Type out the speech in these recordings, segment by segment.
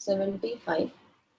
75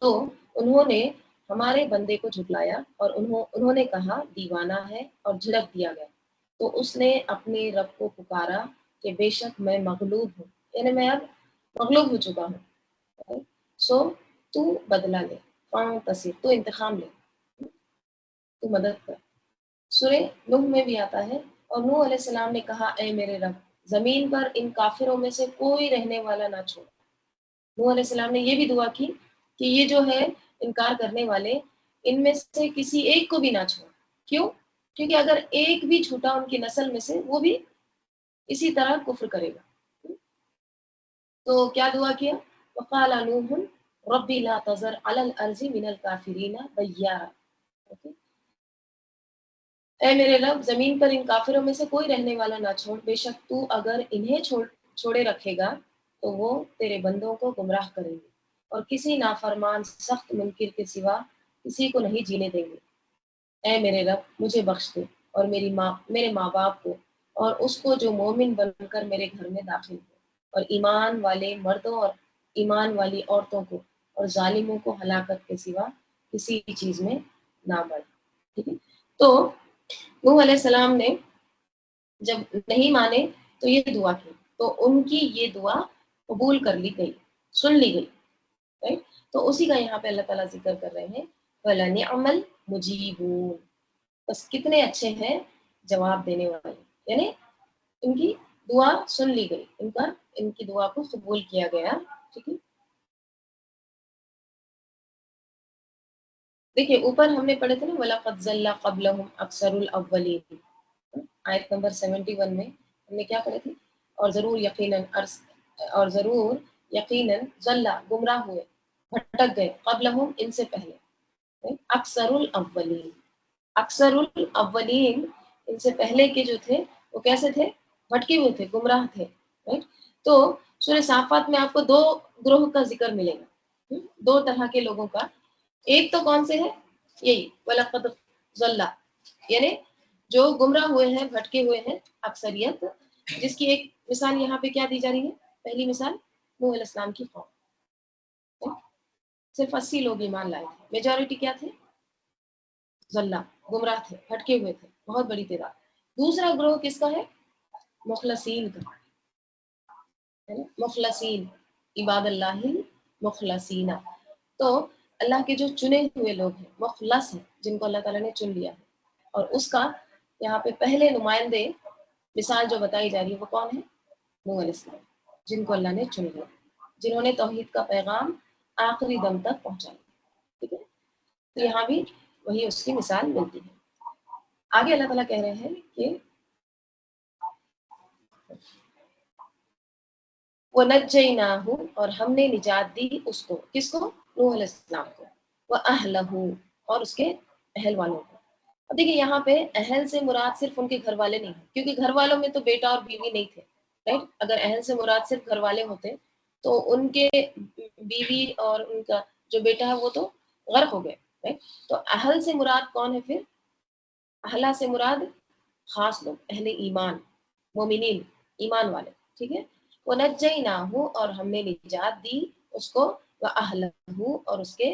تو انہوں نے ہمارے بندے کو جھٹلایا اور انہوں نے کہا دیوانہ ہے اور جھڑک دیا گیا۔ تو اس نے اپنے رب کو پکارا کہ بے شک میں مغلوب ہوں، یعنی میں اب مغلوب ہو چکا ہوں، سو تو بدلہ لے، فانتصر، تو انتقام لے، تو مدد کر۔ سورہ نوح میں بھی آتا ہے، اور نوح علیہ السلام نے کہا اے میرے رب، زمین پر ان کافروں میں سے کوئی رہنے والا نہ چھوڑ۔ نوح علیہ السلام نے یہ بھی دعا کی کہ یہ جو ہے انکار کرنے والے، ان میں سے کسی ایک کو بھی نہ چھوڑ۔ کیوں؟ کیونکہ اگر ایک بھی چھوٹا ان کی نسل میں سے، وہ بھی اسی طرح کفر کرے گا۔ تو کیا دعا کیا؟ وقال نوح ربی لا تذر علی الارض من الکافرین دیارا۔ اے میرے رب، زمین پر ان کافروں میں سے کوئی رہنے والا نہ چھوڑ، بے شک تو اگر انہیں چھوڑے رکھے گا تو وہ تیرے بندوں کو گمراہ کریں گے، اور کسی نافرمان سخت منکر کے سوا کسی کو نہیں جینے دیں گے۔ اے میرے رب، مجھے بخش دے اور میرے ماں باپ کو، اور اس کو جو مومن بن کر میرے گھر میں داخل ہو، اور ایمان والے مردوں اور ایمان والی عورتوں کو، اور ظالموں کو ہلاکت کے سوا کسی چیز میں نہ بڑھ۔ ٹھیک ہے؟ تو نوح علیہ السلام نے جب نہیں مانے تو یہ دعا کی، تو ان کی یہ دعا قبول کر لی گئی، سن لی گئی، right؟ تو اسی کا یہاں پہ اللہ تعالیٰ ذکر کر رہے ہیں وَلَنِعْمَ الْمُجِيبُونَ، بس کتنے اچھے ہیں جواب دینے والے، یعنی ان کی دعا سن لی گئی، ان کی دعا کو قبول کیا گیا۔ ٹھیک ہے؟ دیکھیے اوپر ہم نے پڑھے تھے نا وَلَقَدْ ضَلَّ قَبْلَهُمْ أَكْثَرُ الْأَوَّلِينَ، آیت نمبر 71 میں ہم نے کیا پڑھے تھے؟ اور ضرور یقیناً ضل، گمراہ ہوئے، بھٹک گئے، قبلہم، ان سے پہلے، اکثر الاولین، اکثر الاولین، ان سے پہلے کے جو تھے وہ کیسے تھے؟ بھٹکے ہوئے تھے، گمراہ تھے، right؟ تو سورہ صافات میں آپ کو دو گروہ کا ذکر ملے گا، دو طرح کے لوگوں کا۔ ایک تو کون سے ہے؟ یہی وَلَقَدْ ضَلَّ، یعنی جو گمراہ ہوئے ہیں، بھٹکے ہوئے ہیں، اکثریت، جس کی ایک مثال یہاں پہ کیا دی جا رہی ہے؟ پہلی مثال نوح علیہ السلام کی قوم، صرف 80 لوگ ایمان لائے تھے، میجورٹی کیا تھے؟ ضلع، گمراہ تھے، بھٹکے ہوئے تھے، بہت بڑی تعداد۔ دوسرا گروہ کس کا ہے؟ مخلصین کا، مخلصین، عباد اللہ مخلصین، تو اللہ کے جو چنے ہوئے لوگ ہیں، مخلص ہیں، جن کو اللہ تعالیٰ نے چن لیا ہے، اور اس کا یہاں پہ پہلے نمائندے مثال جو بتائی جا رہی ہے وہ کون ہے؟ نوح علیہ السلام، جن کو اللہ نے چن لیا، جنہوں نے توحید کا پیغام آخری دم تک پہنچایا۔ ٹھیک ہے؟ تو یہاں بھی وہی اس کی مثال ملتی ہے۔ آگے اللہ تعالیٰ کہہ رہے ہیں کہ وَنَجَّيْنَاهُ، اور ہم نے نجات دی اس کو، کس کو؟ نوح علیہ السلام کو، وَأَهْلَهُ، اور اس کے اہل والوں کو۔ اب دیکھیں یہاں پہ اہل سے مراد صرف ان کے گھر والے نہیں ہیں، کیونکہ گھر والوں میں تو بیٹا اور بیوی نہیں تھے، رائٹ؟ اگر اہل سے مراد صرف گھر والے ہوتے تو ان کے بیوی اور ان کا جو بیٹا ہے وہ تو غرق ہو گئے، رائٹ؟ تو اہل سے مراد کون ہے پھر؟ اہلا سے مراد خاص لوگ، اہل ایمان، مومنین، ایمان والے، ٹھیک ہے؟ وَنَجَّيْنَاهُ، اور ہم نے نجات دی اس کو، وَأَهْلَهُ، اور اس کے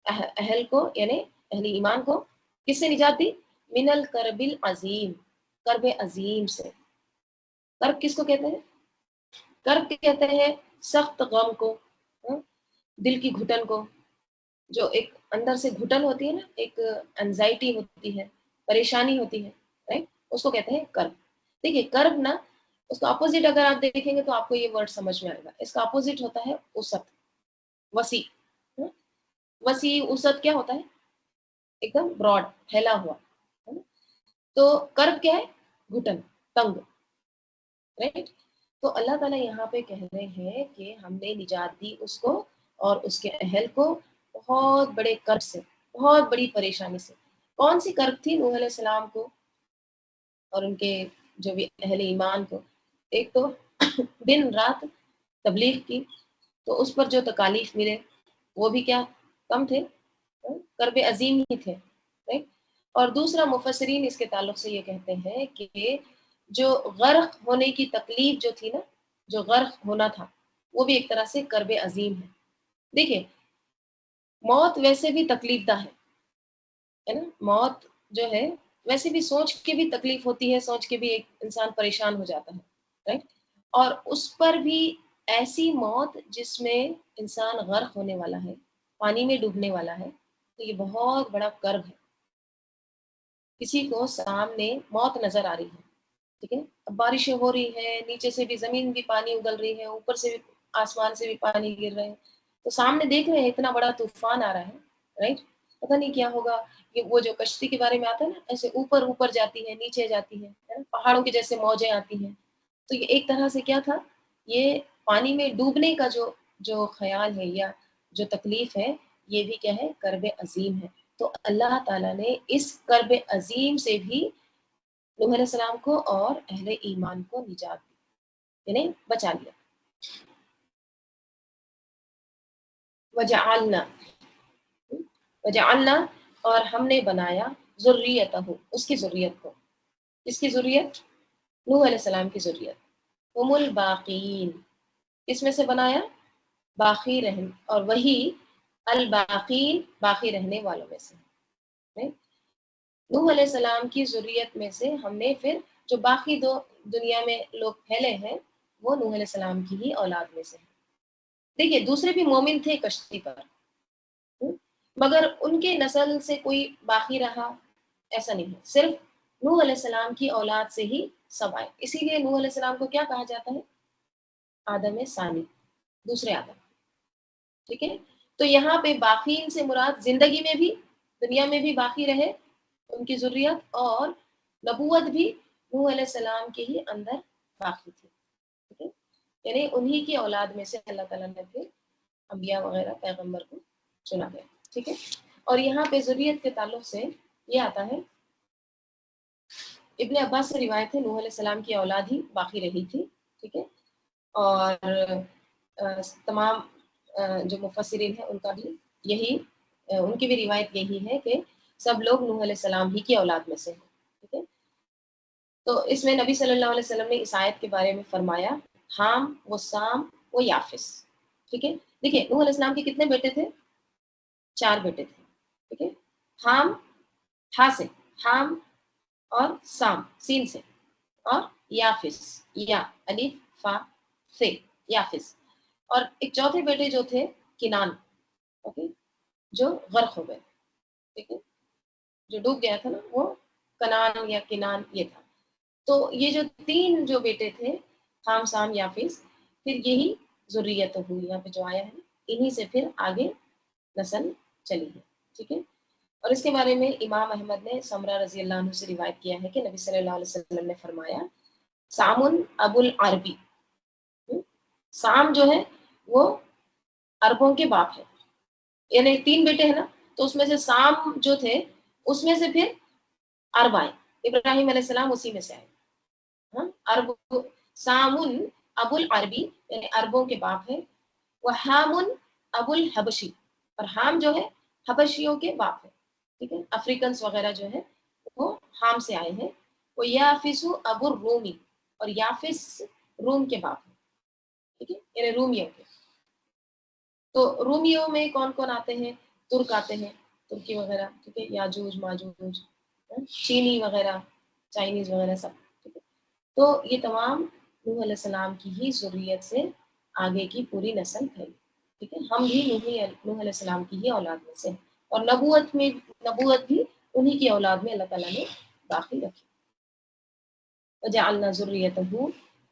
اہل کو، یعنی اہل ایمان کو، کس سے نجات دی؟ من الکرب العظیم، کرب عظیم سے۔ کرب کس کو کہتے ہیں؟ کرب کہتے ہیں سخت غم کو، دل کی گھٹن کو، جو ایک اندر سے گھٹن ہوتی ہے نا، ایک انزائٹی ہوتی ہے، پریشانی ہوتی ہے، رائٹ؟ اس کو کہتے ہیں کرب۔ دیکھیے کرب نا، اس کا اپوزٹ اگر آپ دیکھیں گے تو آپ کو یہ ورڈ سمجھ میں آئے گا، اس کا اپوزٹ ہوتا ہے وسعت، وسیع۔ وسیع، وسعت کیا ہوتا ہے؟ ایک دم براڈ، پھیلا ہوا، تو کرب کیا ہے؟ گھٹن، تنگ، رائٹ؟ تو اللہ تعالیٰ یہاں پہ کہہ رہے ہیں کہ ہم نے نجات دی اس کو اور اس کے اہل کو بہت بڑے کرب سے، بہت بڑی پریشانی سے۔ کون سی کرب تھی نوح علیہ السلام کو اور ان کے جو بھی اہل ایمان کو؟ ایک تو دن رات تبلیغ کی، تو اس پر جو تکالیف ملے وہ بھی کیا کم تھے؟ کرب عظیم ہی تھے، right؟ اور دوسرا مفسرین اس کے تعلق سے یہ کہتے ہیں کہ جو غرق ہونے کی تکلیف جو تھی نا، جو غرق ہونا تھا، وہ بھی ایک طرح سے کرب عظیم ہے۔ دیکھیے موت ویسے بھی تکلیف دہ ہے نا. موت جو ہے ویسے بھی سوچ کے بھی تکلیف ہوتی ہے، سوچ کے بھی ایک انسان پریشان ہو جاتا ہے، رائٹ. اور اس پر بھی ایسی موت جس میں انسان غرق ہونے والا ہے، پانی میں ڈوبنے والا ہے، تو یہ بہت بڑا کرب ہے. کسی کو سامنے موت نظر آ رہی ہے، ٹھیک ہے، اب بارشیں ہو رہی ہے، نیچے سے بھی زمین بھی پانی اگل رہی ہے، اوپر سے بھی آسمان سے بھی پانی گر رہے ہیں، تو سامنے دیکھ رہے ہیں اتنا بڑا طوفان آ رہا ہے، رائٹ. پتہ نہیں کیا ہوگا. یہ وہ جو کشتی کے بارے میں آتا ہے نا، ایسے اوپر اوپر جاتی ہے، نیچے جاتی ہے نا، پہاڑوں کے جیسے موجیں آتی ہیں. تو یہ ایک طرح سے کیا تھا، یہ پانی میں ڈوبنے کا جو خیال ہے یا جو تکلیف ہے، یہ بھی کیا ہے، کرب عظیم ہے. تو اللہ تعالیٰ نے اس کرب عظیم سے بھی نوح علیہ السلام کو اور اہل ایمان کو نجات دی، یعنی بچا لیا. وجعلنا وجعلنا اور ہم نے بنایا ذریتہ، اس کی ذریت کو. اس کی ذریت نوح علیہ السلام کی ذریت. ہم الباقین، کس میں سے بنایا، باقی رہن، اور وہی الباقین باقی رہنے والوں میں سے. نوح علیہ السلام کی ذریت میں سے ہم نے پھر جو باقی دو دنیا میں لوگ پھیلے ہیں وہ نوح علیہ السلام کی ہی اولاد میں سے ہیں. دیکھیے دوسرے بھی مومن تھے کشتی پر، مگر ان کے نسل سے کوئی باقی رہا ایسا نہیں ہے. صرف نوح علیہ السلام کی اولاد سے ہی سب آئے. اسی لیے نوح علیہ السلام کو کیا کہا جاتا ہے، آدم ثانی، دوسرے آدم. ٹھیک ہے. تو یہاں پہ باقین سے مراد زندگی میں بھی، دنیا میں بھی باقی رہے ان کی ذریت، اور نبوت بھی نوح علیہ السلام کے ہی اندر باقی تھی. ٹھیک ہے. یعنی انہی کی اولاد میں سے اللہ تعالیٰ نے پھر انبیاء وغیرہ پیغمبر کو چنا گیا. ٹھیک ہے. اور یہاں پہ ذریت کے تعلق سے یہ آتا ہے، ابن عباس سے روایت ہے نوح علیہ السلام کی اولاد ہی باقی رہی تھی. ٹھیک ہے. اور تمام جو مفسرین ہیں ان کا بھی یہی، ان کی بھی روایت یہی ہے کہ سب لوگ نوح علیہ السلام ہی کی اولاد میں سے ہیں. ٹھیک ہے. تو اس میں نبی صلی اللہ علیہ وسلم نے اس آیت کے بارے میں فرمایا، حام و سام و یافس. ٹھیک ہے. دیکھیے نوح علیہ السلام کے کتنے بیٹے تھے، 4 بیٹے تھے. ٹھیک ہے. حام، ہا سے، حام، اور سام سین سے، اور یافس، یا الف فا سے، یافس. اور ایک چوتھے بیٹے جو تھے کنان، اوکے، جو غرق ہو گئے. ٹھیک ہے. جو ڈوب گیا تھا نا وہ کنان یا کنان یہ تھا. تو یہ جو 3 جو بیٹے تھے، حام سام یافس، پھر یہی ذریت ہوئی. یہاں پہ جو آیا ہے انہی سے پھر آگے نسل چلی ہے. ٹھیک ہے. اور اس کے بارے میں امام احمد نے سمرہ رضی اللہ عنہ سے روایت کیا ہے کہ نبی صلی اللہ علیہ وسلم نے فرمایا، سامن ابو العربی، سام جو ہے وہ عربوں کے باپ ہے. یعنی 3 بیٹے ہیں نا، تو اس میں سے سام جو تھے اس میں سے پھر عرب آئے. ابراہیم علیہ السلام اسی میں سے آئے. ہاں، عرب، سامن ابو العربی یعنی عربوں کے باپ ہے. وہ حامن ابو الحبشی، اور حام جو ہے حبشیوں کے باپ ہے. ٹھیک ہے. افریکنس وغیرہ جو ہے وہ حام سے آئے ہیں. وہ یافس ابو الرومی، اور یافس روم کے باپ ہے. ٹھیک ہے. یعنی رومیوں کے. تو رومیوں میں کون کون آتے ہیں، ترک آتے ہیں، ترکی وغیرہ. ٹھیک ہے. یاجوج ماجوج، چینی وغیرہ، چائنیز وغیرہ سب. ٹھیک ہے. تو یہ تمام نوح علیہ السلام کی ہی ذریت سے آگے کی پوری نسل پھیلی. ٹھیک ہے. ہم بھی نوح علیہ السلام کی ہی اولاد میں سے ہیں. اور نبوت بھی انہی کی اولاد میں اللہ تعالیٰ نے باقی رکھی. وجعلنا ذریتہ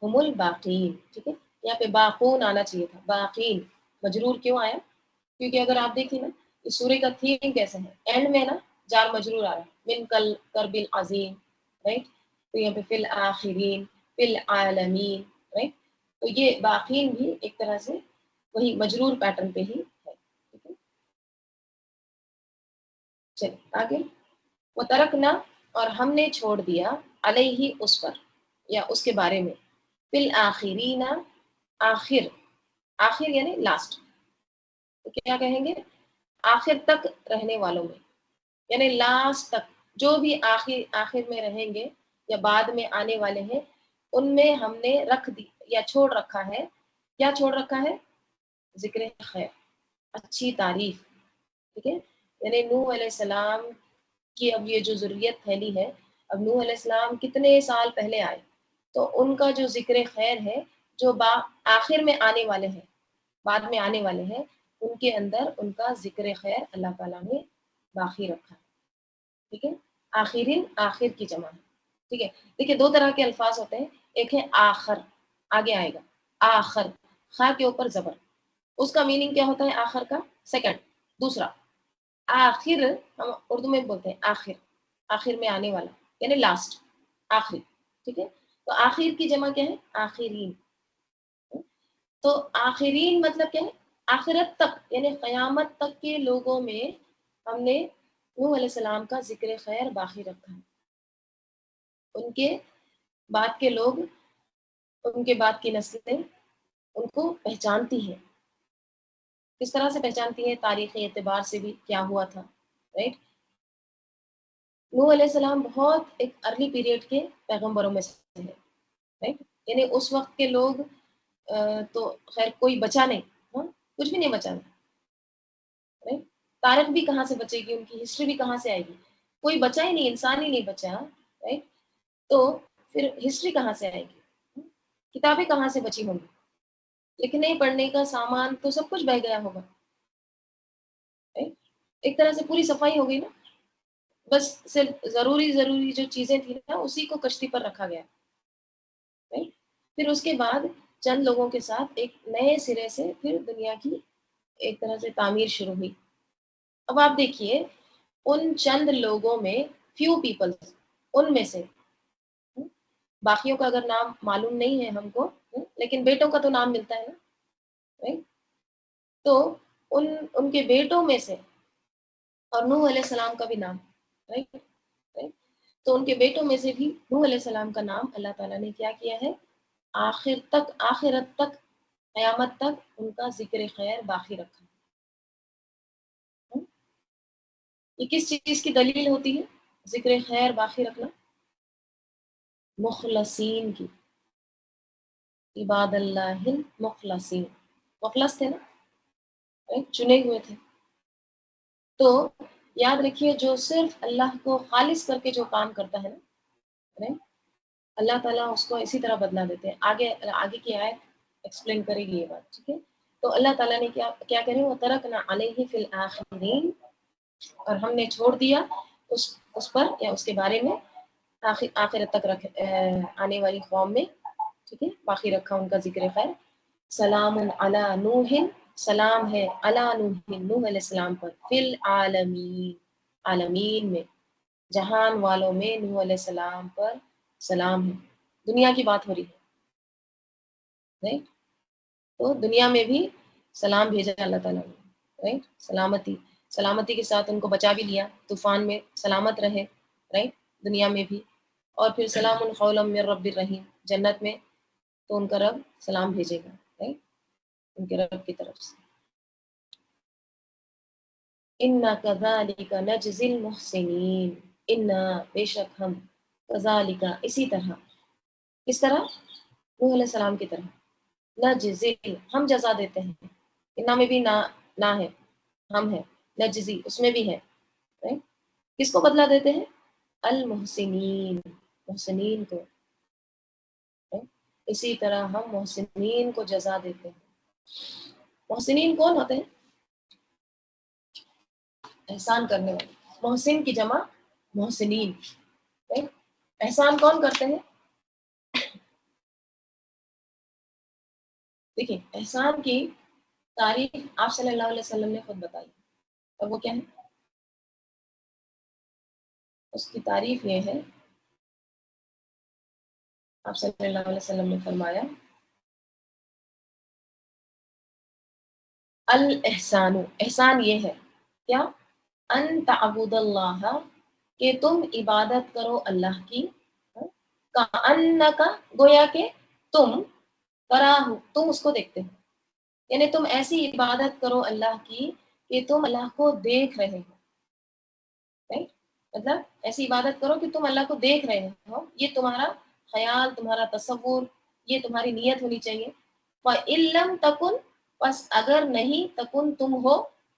هم الباقین. ٹھیک ہے. یہاں پہ باقون آنا چاہیے تھا، باقین مجرور کیوں آیا، کیونکہ اگر آپ دیکھیں نا اس سورے کا تھیم کیسے ہے، اینڈ میں نا جار مجرور آ رہا ہے، من کل کرب عظیم، رائٹ. تو یہاں پہ فی الآخرین، فی العالمین، رائٹ. تو یہ باقین بھی ایک طرح سے وہی مجرور پیٹرن پہ ہی ہے. ٹھیک ہے. چلیے آگے. وہ ترکنا، اور ہم نے چھوڑ دیا، علیہ اس پر یا اس کے بارے میں، فی الآخرین آخر، آخر یعنی لاسٹ. تو کیا کہیں گے، آخر تک رہنے والوں میں، یعنی لاسٹ تک جو بھی آخر میں رہیں گے یا بعد میں آنے والے ہیں، ان میں ہم نے رکھ دی یا چھوڑ رکھا ہے. کیا چھوڑ رکھا ہے، ذکر خیر، اچھی تعریف، ٹھیک ہے، یعنی نوح علیہ السلام کی اب یہ جو ذریت پھیلی ہے، اب نوح علیہ السلام کتنے سال پہلے آئے، تو ان کا جو ذکر خیر ہے جو آخر میں آنے والے ہیں، بعد میں آنے والے ہیں، ان کے اندر ان کا ذکر خیر اللہ تعالیٰ نے باقی رکھا ہے. ٹھیک ہے، آخرین آخر کی جمع ہے. ٹھیک ہے، دیکھیے دو طرح کے الفاظ ہوتے ہیں، ایک ہے آخر، آگے آئے گا آخر، خا کے اوپر زبر، اس کا میننگ کیا ہوتا ہے آخر کا؟ سیکنڈ. دوسرا آخر، ہم اردو میں بولتے ہیں آخر، آخر میں آنے والا یعنی لاسٹ، آخری. ٹھیک ہے، تو آخر کی جمع کیا ہے؟ آخرین. تو آخرین مطلب کیا ہے؟ آخرت تک، یعنی قیامت تک کے لوگوں میں ہم نے نوح علیہ السلام کا ذکر خیر باقی رکھا ہے. ان کے بعد کے لوگ، ان کے بعد کی نسلیں ان کو پہچانتی ہیں. کس طرح سے پہچانتی ہیں؟ تاریخی اعتبار سے بھی کیا ہوا تھا. رائٹ، نوح علیہ السلام بہت ایک ارلی پیریڈ کے پیغمبروں میں سے ہے. رائٹ، یعنی اس وقت کے لوگ تو خیر کوئی بچا نہیں، ہاں کچھ بھی نہیں بچا. رائٹ، تاریخ بھی کہاں سے بچے گی، ان کی ہسٹری بھی کہاں سے آئے گی؟ کوئی بچا ہی نہیں، انسان ہی نہیں بچا. رائٹ، تو پھر ہسٹری کہاں سے آئے گی؟ کتابیں کہاں سے بچی ہوں گی؟ لکھنے پڑھنے کا سامان تو سب کچھ بہ گیا ہوگا. ایک طرح سے پوری صفائی ہو گئی نا، بس صرف ضروری جو چیزیں تھیں نا اسی کو کشتی پر رکھا گیا. پھر اس کے بعد چند لوگوں کے ساتھ ایک نئے سرے سے پھر دنیا کی ایک طرح سے تعمیر شروع ہوئی. اب آپ دیکھیے ان چند لوگوں میں فیو پیپل، ان میں سے باقیوں کا اگر نام معلوم نہیں ہے ہم کو، لیکن بیٹوں کا تو نام ملتا ہے نا. تو ان کے بیٹوں میں سے، اور نوح علیہ السلام کا بھی نام، تو ان کے بیٹوں میں سے بھی نوح علیہ السلام کا نام اللہ تعالیٰ نے کیا کیا ہے؟ آخر تک، آخرت تک، قیامت تک ان کا ذکر خیر باقی رکھا. یہ کس چیز کی دلیل ہوتی ہے ذکر خیر باقی رکھنا؟ مخلصین کی، عباد اللہ المخلصین، مخلص تھے نا، چنے ہوئے تھے. تو یاد رکھیے جو صرف اللہ کو خالص کر کے جو کام کرتا ہے نا، اللہ تعالیٰ اس کو اسی طرح بدلا دیتے ہیں. آگے کی آیت ایکسپلین کرے گی یہ بات. ٹھیک ہے، تو اللہ تعالیٰ نے کیا کرے، وَتَرَكْنَا عَلَيْهِ فِي الْآخِرِينَ، اور ہم نے چھوڑ دیا اس پر یا اس کے بارے میں آخرت تک آنے والی قوم میں. ٹھیک ہے، باقی رکھا ان کا ذکر خیر. سلام علی نوح، سلام ہے علی نوح، نوح علیہ السلام پر، فی العالمین، عالمین میں، جہان والوں میں نوح علیہ السلام پر سلام ہے. دنیا کی بات ہو رہی ہے. رائٹ، تو دنیا میں بھی سلام بھیجا اللہ تعالیٰ نے. رائٹ، سلامتی کے ساتھ ان کو بچا بھی لیا، طوفان میں سلامت رہے. رائٹ، دنیا میں بھی. اور پھر سلام قولا من رب الرحیم، جنت میں تو ان کا رب سلام بھیجے گا. رائٹ، ان کے رب کی طرف سے. اِنَّا كَذَلِكَ نَجْزِي الْمُحْسِنِينَ، اِنَّا بے شک ہم، كَذَلِكَ اسی طرح، کس طرح؟ نوح علیہ السلام کی طرح. نجزی، ہم جزا دیتے ہیں. انا میں بھی نا ہے، ہم ہے. نجزی اس میں بھی ہے. کس کو بدلا دیتے ہیں؟ المحسنین، محسنین کو. اسی طرح ہم محسنین کو جزا دیتے ہیں. محسنین کون ہوتے ہیں؟ احسان کرنے والے. محسن کی جمع محسنین. احسان کون کرتے ہیں؟ دیکھیں احسان کی تعریف آپ صلی اللہ علیہ وسلم نے خود بتائی، اور وہ کیا ہے؟ اس کی تعریف یہ ہے، آپ صلی اللہ علیہ وسلم نے فرمایا الاحسان، احسان یہ ہے کیا؟ ان تعبد اللہ، کہ تم عبادت کرو اللہ کی، کأنک، گویا کہ تم، تراہ، تم اس کو دیکھتے ہو. یعنی تم ایسی عبادت کرو اللہ کی کہ تم اللہ کو دیکھ رہے ہو. مطلب ایسی عبادت کرو کہ تم اللہ کو دیکھ رہے ہو. یہ تمہارا خیال، تمہارا تصور، یہ تمہاری نیت ہونی چاہیے. فَإِن لَّمْ تَكُن، بس اگر نہیں، تکن تم ہو،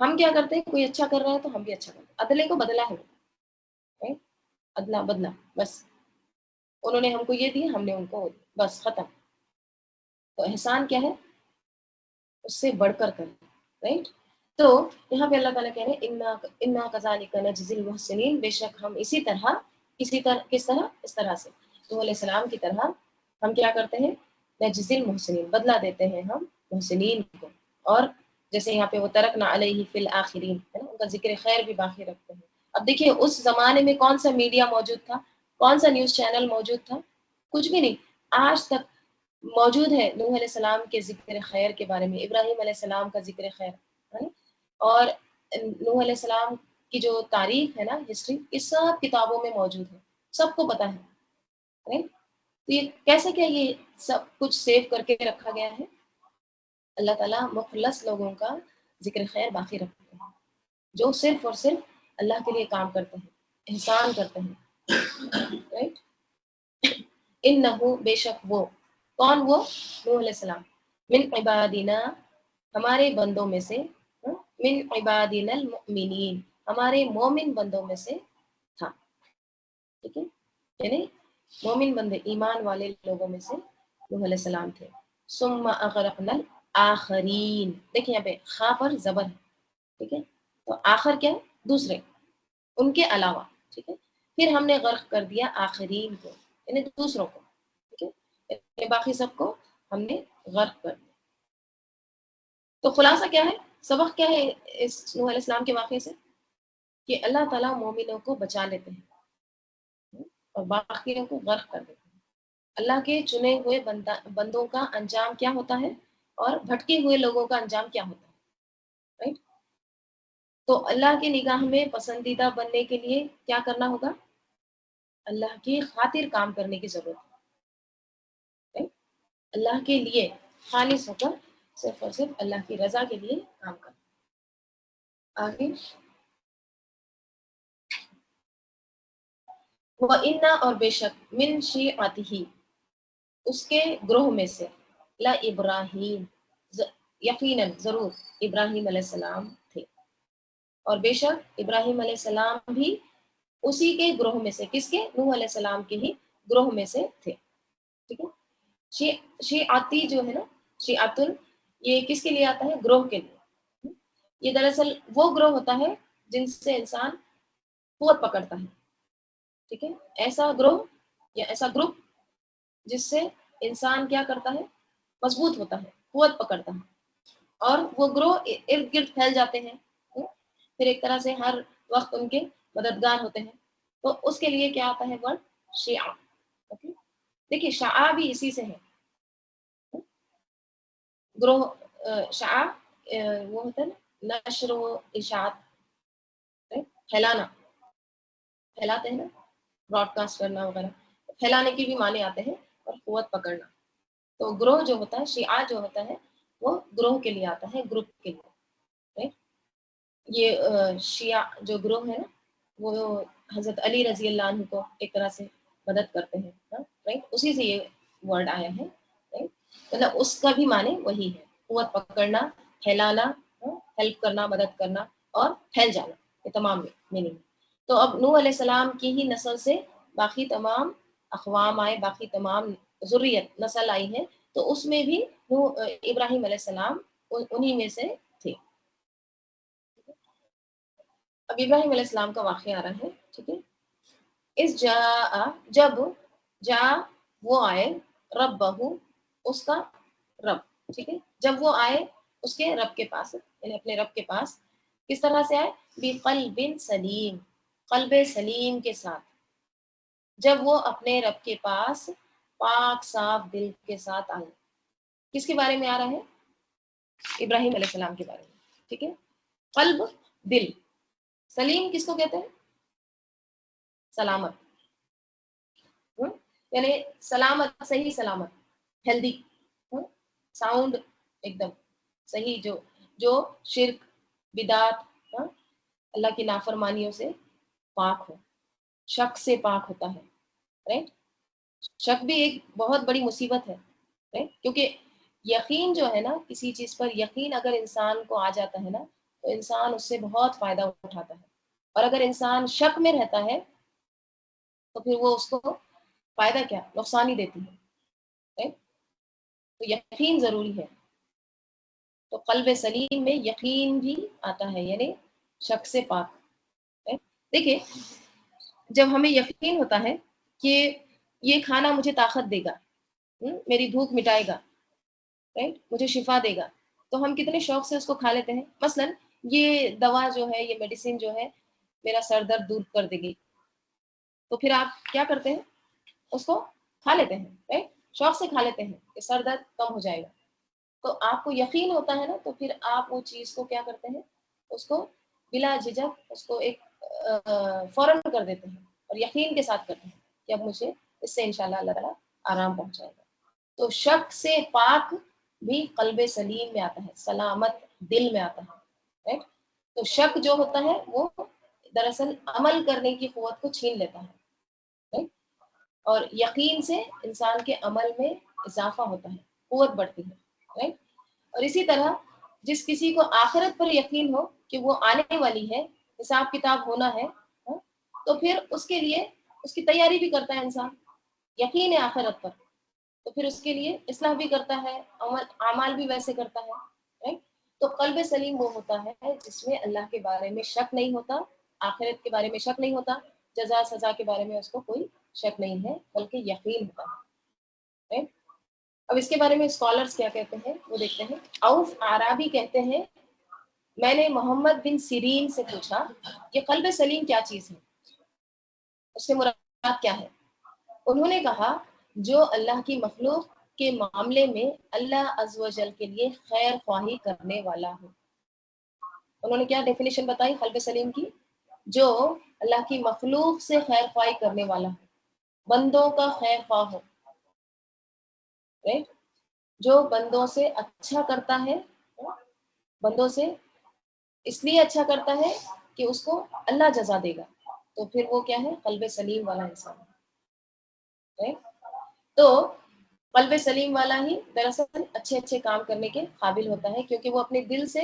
ہم کیا کرتے ہیں، کوئی اچھا کر رہا ہے تو ہم بھی اچھا کرتے ہیں، عدلے کو بدلا ہے right؟ ادلا بدلا، بس انہوں نے ہم کو یہ دیا، ہم نے ان کو وہ دیا، بس ختم۔ تو احسان کیا ہے، اس سے بڑھ کر کریں، رائٹ؟ تو یہاں پہ اللہ تعالیٰ کہہ رہے ہیں انا کذالک نجزی المحسنین، بے شک ہم کس طرح، اس طرح سے نوح علیہ السلام کی طرح ہم کیا کرتے ہیں، نجزی المحسنین، بدلا دیتے ہیں ہم محسنین کو۔ اور جیسے یہاں پہ وہ ترکنا علیہ فی الاخرین ہے نا، ان کا ذکر خیر بھی باقی رکھتے ہیں۔ اب دیکھیے اس زمانے میں کون سا میڈیا موجود تھا، کون سا نیوز چینل موجود تھا، کچھ بھی نہیں۔ آج تک موجود ہے نوح علیہ السلام کے ذکر خیر کے بارے میں، ابراہیم علیہ السلام کا ذکر خیر ہے نا؟ اور نوح علیہ السلام کی جو تاریخ ہے نا، ہسٹری، یہ سب کتابوں میں موجود ہے، سب کو پتہ ہے right؟ تو یہ کیسے کیا یہ سب کچھ سیو کر کے رکھا گیا ہے؟ اللہ تعالیٰ مخلص لوگوں کا ذکر خیر باقی رکھتے ہیں، جو صرف اور صرف اللہ کے لیے کام کرتے ہیں، احسان کرتے ہیں، رائٹ؟ انہو، بے شک وہ، کون وہ؟ نوح علیہ السلام، من عبادنا، ہمارے بندوں میں سے، من عبادنا المؤمنین، ہمارے مومن بندوں میں سے تھا، ٹھیک ہے؟ یعنی مومن بندے، ایمان والے لوگوں میں سے نوح علیہ السلام تھے۔ ثم اغرقنا الآخرین، دیکھیں یہاں پہ خا پر زبر ہے، ٹھیک ہے؟ تو آخر کیا ہے؟ دوسرے، ان کے علاوہ، ٹھیک ہے؟ پھر ہم نے غرق کر دیا آخرین کو، یعنی دوسروں کو، ٹھیک ہے؟ یعنی باقی سب کو ہم نے غرق کر دیا۔ تو خلاصہ کیا ہے، سبق کیا ہے اس نوح علیہ السلام کے واقعے سے؟ کہ اللہ تعالیٰ مومنوں کو بچا لیتے ہیں اور باقیوں کو غرق کر دیتے ہیں۔ اللہ کے چنے ہوئے بندوں کا انجام کیا ہوتا ہے، اور بھٹکے ہوئے لوگوں کا انجام کیا ہوتا ہے، رائٹ؟ تو اللہ کی نگاہ میں پسندیدہ بننے کے لیے کیا کرنا ہوگا، اللہ کی خاطر کام کرنے کی ضرورت ہے، right؟ اللہ کے لیے خالص ہو کر صرف اور صرف اللہ کی رضا کے لیے کام کرنا۔ آگے وَإِنَّ، اور بے شک، من شیعتہ، اس کے گروہ میں سے، لا ابراہیم، یقیناً ضرور ابراہیم علیہ السلام تھے، اور بے شک ابراہیم علیہ السلام بھی اسی کے گروہ میں سے، کس کے؟ نوح علیہ السلام کے ہی گروہ میں سے تھے، ٹھیک ہے؟ شیعتی جو ہے نا، شیعت، یہ کس کے لیے آتا ہے؟ گروہ کے لیے۔ یہ دراصل وہ گروہ ہوتا ہے جن سے انسان قوت پکڑتا ہے، ٹھیک ہے؟ ایسا گروہ یا ایسا گروپ جس سے انسان کیا کرتا ہے، مضبوط ہوتا ہے، قوت پکڑتا ہے، اور وہ گروہ ارد گرد پھیل جاتے ہیں، پھر ایک طرح سے ہر وقت ان کے مددگار ہوتے ہیں۔ تو اس کے لیے کیا آتا ہے ورڈ؟ شیعہ، اوکے؟ دیکھیے شیعہ بھی اسی سے ہے، گروہ، شیعہ وہ ہوتا ہے نا، نشر و اشاعت، پھیلانا، پھیلاتے ہیں نا، براڈ کاسٹ کرنا وغیرہ، پھیلانے کی بھی معنی آتے ہیں، اور قوت پکڑنا۔ تو گروہ جو ہوتا ہے، شیعہ جو ہوتا ہے، وہ گروہ کے لیے آتا ہے، گروپ کے لیے، right؟ یہ شیعہ جو گروہ ہے نا، وہ حضرت علی رضی اللہ عنہ کو ایک طرح سے مدد کرتے ہیں، رائٹ؟ اسی سے یہ ورڈ آیا ہے، right؟ مطلب اس کا بھی معنی وہی ہے، قوت پکڑنا، پھیلانا، ہیلپ کرنا، مدد کرنا، اور پھیل جانا، یہ تمام میننگ۔ تو اب نوح علیہ السلام کی ہی نسل سے باقی تمام اقوام آئے، باقی تمام ذریت نسل آئی ہے، تو اس میں بھی ابراہیم علیہ السلام انہی میں سے تھے۔ اب ابراہیم علیہ السلام کا واقعہ آ رہا ہے، ٹھیک ہے؟ اس جب جا وہ آئے، ربہ، اس کا رب، ٹھیک ہے؟ جب وہ آئے اس کے رب کے پاس، یعنی اپنے رب کے پاس، کس طرح سے آئے؟ بقلب سلیم، قلب سلیم کے ساتھ۔ جب وہ اپنے رب کے پاس پاک صاف دل کے ساتھ آئے، کس کے بارے میں آ رہا ہے؟ ابراہیم علیہ السلام کے بارے میں، ٹھیک ہے؟ قلب، دل، سلیم کس کو کہتے ہیں؟ سلامت، یعنی سلامت، صحیح سلامت، ہیلدی، ساؤنڈ، ایک دم صحیح، جو شرک، بدعت، اللہ کی نافرمانیوں سے پاک ہو، شک سے پاک ہوتا ہے، رائٹ؟ شک بھی ایک بہت بڑی مصیبت ہے، کیونکہ یقین جو ہے نا، کسی چیز پر یقین اگر انسان کو آ جاتا ہے نا، تو انسان اس سے بہت فائدہ اٹھاتا ہے. اور اگر انسان شک میں رہتا ہے تو پھر وہ اس کو فائدہ کیا، نقصان ہی دیتی ہے. right؟ تو یقین ضروری ہے. تو قلب سلیم میں یقین بھی آتا ہے، یعنی شک سے پاک. دیکھیے جب ہمیں یقین ہوتا ہے کہ یہ کھانا مجھے طاقت دے گا، میری بھوک مٹائے گا، مجھے شفا دے گا، تو ہم کتنے شوق سے اس کو کھا لیتے ہیں. مثلا یہ دوا جو ہے، یہ میڈیسن جو ہے میرا سر درد دور کر دے گی، تو پھر آپ کیا کرتے ہیں، اس کو کھا لیتے ہیں، شوق سے کھا لیتے ہیں کہ سر درد کم ہو جائے گا. تو آپ کو یقین ہوتا ہے نا، تو پھر آپ وہ چیز کو کیا کرتے ہیں، اس کو بلا جھجک اس کو ایک فوراً کر دیتے ہیں اور یقین کے ساتھ کرتے ہیں کہ اب مجھے اس سے انشاءاللہ اللہ تعالیٰ آرام پہنچائے گا. تو شک سے پاک بھی قلب سلیم میں آتا ہے، سلامت دل میں آتا ہے. تو شک جو ہوتا ہے وہ دراصل عمل کرنے کی قوت کو چھین لیتا ہے، اور یقین سے انسان کے عمل میں اضافہ ہوتا ہے، قوت بڑھتی ہے. اور اسی طرح جس کسی کو آخرت پر یقین ہو کہ وہ آنے والی ہے، حساب کتاب ہونا ہے، تو پھر اس کے لیے اس کی تیاری بھی کرتا ہے انسان. یقین ہے آخرت پر، تو پھر اس کے لیے اصلاح بھی کرتا ہے، اعمال بھی ویسے کرتا ہے. تو قلب سلیم وہ ہوتا ہے جس میں اللہ کے بارے میں شک نہیں ہوتا، آخرت کے بارے میں شک نہیں ہوتا، جزا سزا کے بارے میں اس کو کوئی شک نہیں ہے، بلکہ یقین ہوتا ہے. اب اس کے بارے میں اسکالرز کیا کہتے ہیں وہ دیکھتے ہیں. اوف عرابی کہتے ہیں میں نے محمد بن سیرین سے پوچھا کہ قلب سلیم کیا چیز ہے، اس سے مراد کیا ہے. انہوں نے کہا جو اللہ کی مخلوق کے معاملے میں اللہ عز و جل کے لیے خیر خواہی کرنے والا ہو. انہوں نے کیا ڈیفینیشن بتائی قلب سلیم کی، جو اللہ کی مخلوق سے خیر خواہی کرنے والا ہو، بندوں کا خیر خواہ ہو. جو بندوں سے اچھا کرتا ہے، بندوں سے اس لیے اچھا کرتا ہے کہ اس کو اللہ جزا دے گا، تو پھر وہ کیا ہے، قلب سلیم والا انسان ہے. تو قلب سلیم والا ہی دراصل اچھے اچھے کام کرنے کے قابل ہوتا ہے، کیونکہ وہ اپنے دل سے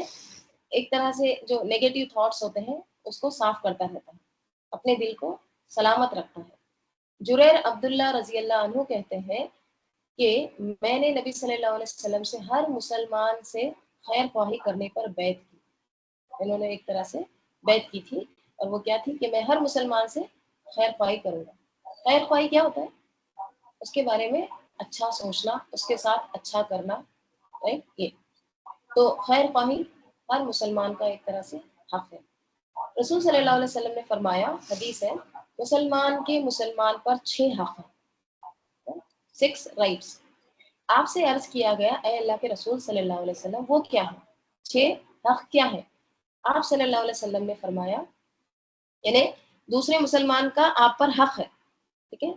ایک طرح سے جو نیگیٹو تھاٹس ہوتے ہیں اس کو صاف کرتا رہتا ہے، اپنے دل کو سلامت رکھتا ہے. جریر عبداللہ رضی اللہ عنہ کہتے ہیں کہ میں نے نبی صلی اللہ علیہ وسلم سے ہر مسلمان سے خیر خواہی کرنے پر بیعت کی. انہوں نے ایک طرح سے بیعت کی تھی، اور وہ کیا تھی کہ میں ہر مسلمان سے خیر خواہی کروں گا. خیر خواہی کیا ہوتا ہے، اس کے بارے میں اچھا سوچنا، اس کے ساتھ اچھا کرنا. یہ تو خیر خواہی ہر مسلمان کا ایک طرح سے حق ہے. رسول صلی اللہ علیہ وسلم نے فرمایا، حدیث ہے، مسلمان کے مسلمان پر 6 حق ہیں، 6 رائٹس. آپ سے عرض کیا گیا اے اللہ کے رسول صلی اللہ علیہ وسلم وہ کیا ہے، 6 حق کیا ہے. آپ صلی اللہ علیہ وسلم نے فرمایا، یعنی دوسرے مسلمان کا آپ پر حق ہے، ٹھیک ہے،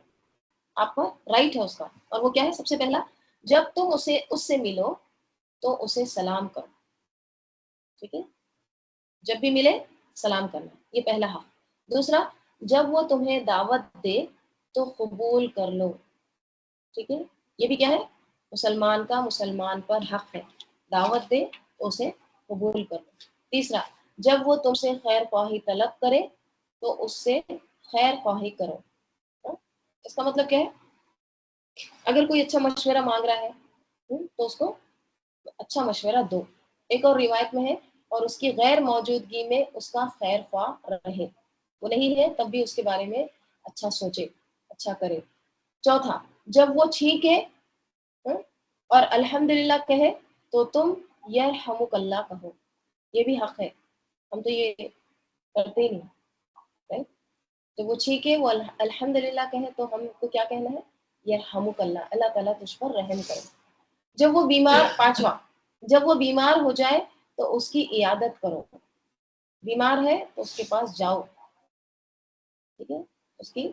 آپ پر رائٹ ہے اس کا. اور وہ کیا ہے، سب سے پہلا، جب تم اس سے ملو تو اسے سلام کرو. ٹھیک ہے، جب بھی ملے سلام کرنا، یہ پہلا حق. دوسرا، جب وہ تمہیں دعوت دے تو قبول کر لو. ٹھیک ہے، یہ بھی کیا ہے، مسلمان کا مسلمان پر حق ہے، دعوت دے تو اسے قبول کر لو. تیسرا، جب وہ تم سے خیر خواہی طلب کرے تو اس سے خیر خواہی کرو. اس کا مطلب کیا ہے، اگر کوئی اچھا مشورہ مانگ رہا ہے تو اس کو اچھا مشورہ دو. ایک اور روایت میں ہے، اور اس کی غیر موجودگی میں اس کا خیر خواہ رہے، وہ نہیں ہے تب بھی اس کے بارے میں اچھا سوچے، اچھا کرے. چوتھا، جب وہ چھینکے اور الحمدللہ کہے تو تم یرحمک اللہ کہو. یہ بھی حق ہے، ہم تو یہ کرتے ہی نہیں. جب وہ چھینکے وہ الحمدللہ کہے تو ہم کو کیا کہنا ہے، یرحمک اللہ، اللہ تعالیٰ تجھ پر رحم کرے. جب وہ بیمار، پانچواں، جب وہ بیمار ہو جائے تو اس کی عیادت کرو. بیمار ہے تو اس کے پاس جاؤ، ٹھیک ہے، اس کی